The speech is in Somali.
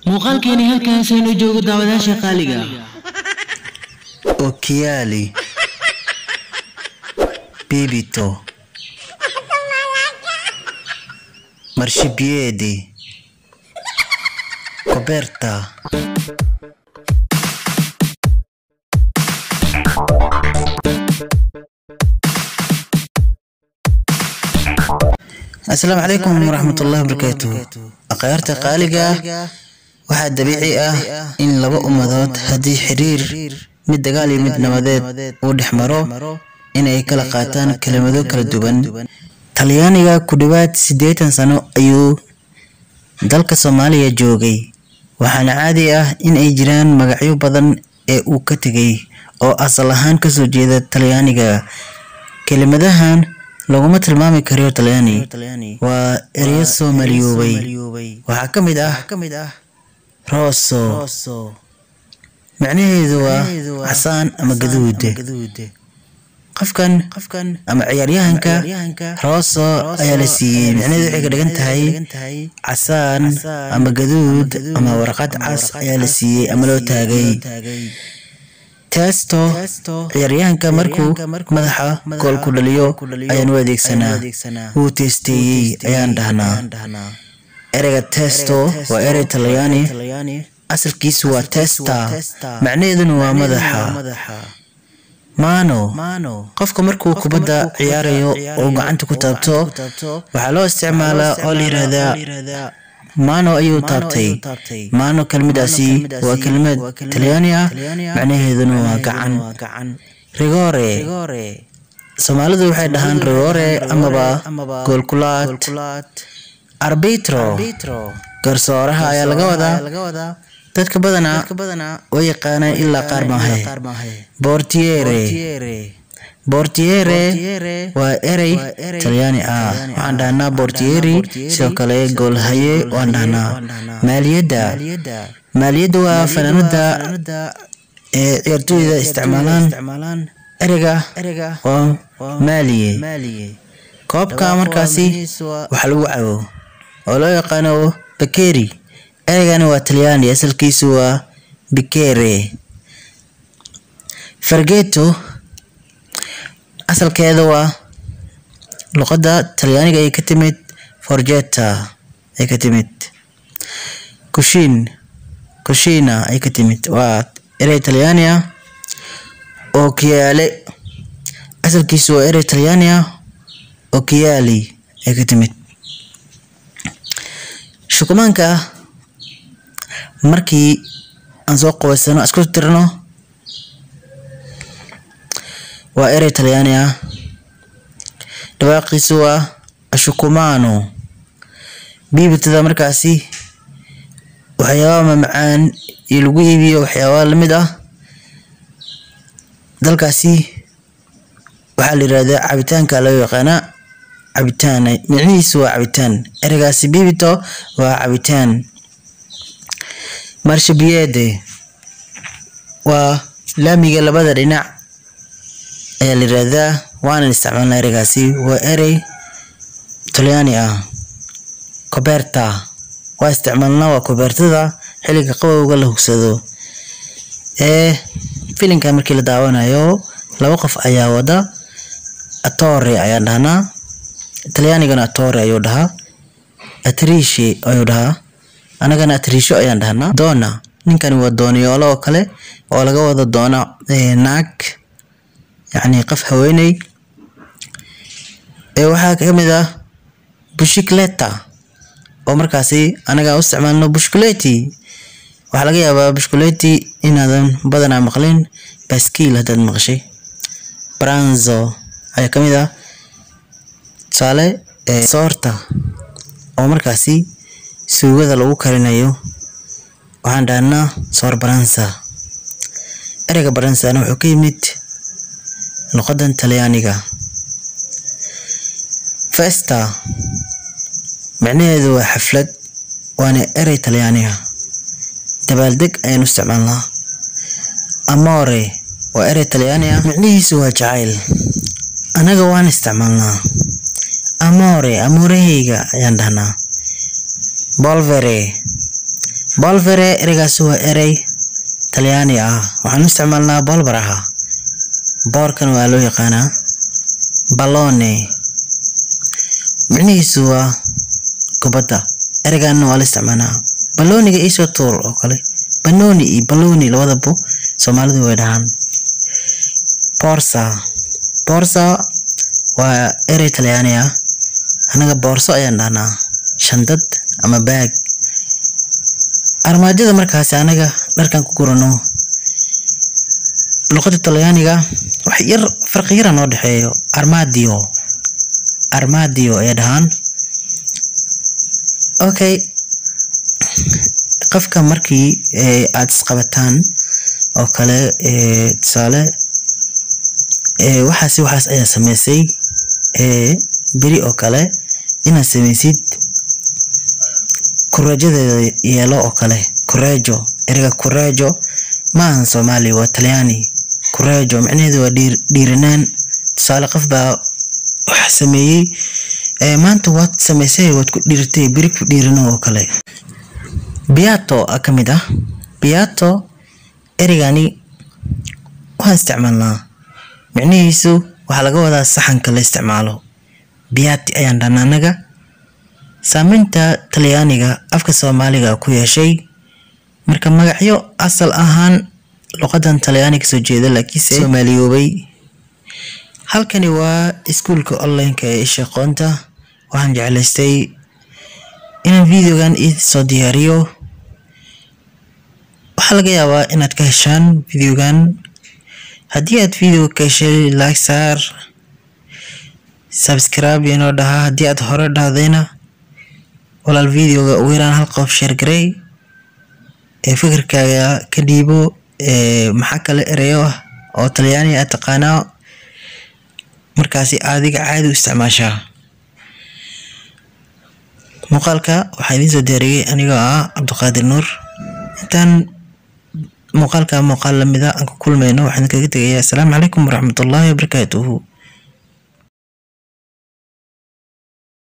muuqaalkeeni halkaas aynu joogo daawadaasha qaaliga Occhiali Bibito Marciapiedi Coperta Assalamu alaikum warahmatullahi wabarakatuh. Aqaarta qaaliga waxa dabiici ah in laba ummadood hadii xiriir mid dagaal iyo mid nabadeed uu dhexmaro inay kala qaataan kelimado kala duwan. Talyaaniga ku dhawaad 80 sano ayuu dalka Soomaaliya joogay, waxaana caadi ah in ay jiraan magacyo badan ee uu ka tagay oo asal ahaan ka soo jeeda Talyaaniga. Kelimadahan laguma tilmaami karo Talyaani waa ereyo Soomaaliyoobay. Waxaa ka mid ah rosso macnaheedu waa casaan ama gaduud. qofkan ama ciyaaryahanka rosso ayaa la siiyay macnaheedu waxay ka dhigan tahay casaan ama gaduud ama warqad cas ayaa la siiyay ama loo taagay. Testo ciyaaryahanka markuu madaxa gool ku dhaliyo ayaan u adeegsanaa. Wuu testeeyay ayaan dhahnaa. Ereyga testo waa erey Talyaani, asalkiisu waa testa, macnaheeduna waa madaxa. Mano qofka markuu kubadda ciyaarayo oo gacanta ku taabto waxaa loo isticmaalaa oo la yiraahdaa mano ayuu taabtay. Mano kelmadaasi waa kelmad Talyaani ah, macnaheeduna waa gacan. Rigore Soomaalidu waxay dhahaan rigore amaba gool kulaad. Arbitro garsooraha ayaa laga wadaa. dadka badana way yaqaanaan ilaa qaar maahe. Portiere waa erey Talyaani ah, waxaan dhahnaa portieri. sidoo kale goolhaye waan dhahnaa. Maaliyadda waa fanaanada ee ciyaartooyda isticmaalaan. ereyga waa maaliye. koobka markaasi waxa lagu cabo oo loo yaqaano bakeri. ereygan waa Talyaani, asalkiisu waa bicchiere. Fargeeto asalkeedu waa luqadda Talyaaniga ay ka timid forgetta ay ka timid. Cucina ay ka timid waa erey Talyaani ah. Occhiale asalkiisu waa erey Talyaani ah. Occhiali ay ka timid. Shukumaanka markii aan soo qawaysano isku tirno waa erey Talyaani ah. dhawaaqiisu waa ashukumano. bibitada markaasi waxyaabo macaan iyo lagu iibiyo waxyaabo la mid ah dalkaasi waxaa la yiraahdaa cabitaanka loo yaqaan cabitaan. macnihiisu waa cabitaan. ereygaasi bibito waa cabitaan. Marciapiedi waa laamiga labada dhinac ayaa la yiraahdaa, waana isticmaalnaa ereygaasi. waa erey Talyaani ah. Coperta waa isticmaalnaa, waa copertada xilliga qabowga la hugsado. filimka markii la daawanayo laba qof ayaa wada attore ayaan dhahnaa. Talyaanigana attore ayuu dhahaa. Attrice ayuu dhahaa. anagana atrisho ayaan dhahnaa. Doona ninkani waa dooniyoolo oo kale oo laga wada doona naag, yacni qof haweeney. waxaa ka mid ah bicicletta oo markaasi anaga u isticmaalno bicicletti. waxaa laga yaabaa bicicletti inaadan badanaa maqlin, baaskiil haddaad maqashay. pranzo ayaa ka mid ah. tusaale soorta oo markaasi suugada lagu karinayo waxaan dhahnaa soor baranza. ereyga baranzana wuxuu ka yimid luqadan Talyaaniga. Festa macnaheedu waa xaflad, waana erey Talyaani ah. dabaaldeg ayaan u isticmaalnaa. Amore waa erey Talyaani ah, macnihiisu waa jacayl. anaga waan isticmaalnaa. amorehayga ayaan dhahnaa. Polvere Polvere ereygaas waa erey Talyaani ah waxaan isticmaalnaa polveraha boorkan waa loo yaqaanaa ballone micnihiisu waa kubadda ereygan waa la isticmaalnaa balloniga isoo tuur oo kale bannoni iyo balloni labadaba Soomaalidu way dhahaan borsa waa erey Talyaani ah anaga borso ayaan dhahnaa shandad ama bag armaajada markaas anaga dharkan ku gurano luqadda Talyaaniga wax yar farqi yar oo dhaxeeyo armadio ay dhahaan okay qofka markii aad isqabataan oo kale tusaale waxaas ayaa sameysay beri oo kale inaad sameysid kurajadeeda yeelo oo kale kurajo ereyga kurajo ma ahan Soomaali waa Talyaani kurajo macnaheedu waa dhiiranaan tusaale qof baa wax sameeyay maanta waad sameysay waad ku dhiirtay beri ku dhiirano oo kale beato akamida beato ereygaani waxaan isticmaalnaa micnihiisu waxa laga wadaa saxanka la isticmaalo beati ayaan dhahnaa anaga saameynta Talyaaniga afka Soomaaliga ku yeeshay marka magacyo asal ahaan luqadan Talyaaniga soo jeeda laakiin Soomaaliyoobay halkani waa iskuulka online-ka ee shaqoonta waxaan jeclaystay inaan videogan soo diyaariyo waxa laga yaabaa inaad ka heshaan videogan haddii aad video ka heshay like saar subscribe inoo dhaha haddii aad hore dhahdayna walaal videoga ugu yaraan hal qof share garay fikirkaaga ka dhiibo maxaa kale ereyo ah oo Talyaani aad taqaanaa markaasi adiga caadi u isticmaashaa muuqaalka waxaa idin soo diyaariyay anigoo ah Cabdiqaadir Nuur intaan muuqaalka muuqaal lamida aan ku kulmayno waxaan kaga tegayaa assalaamu calaykum waraxmatullaahi wabarakaatuhu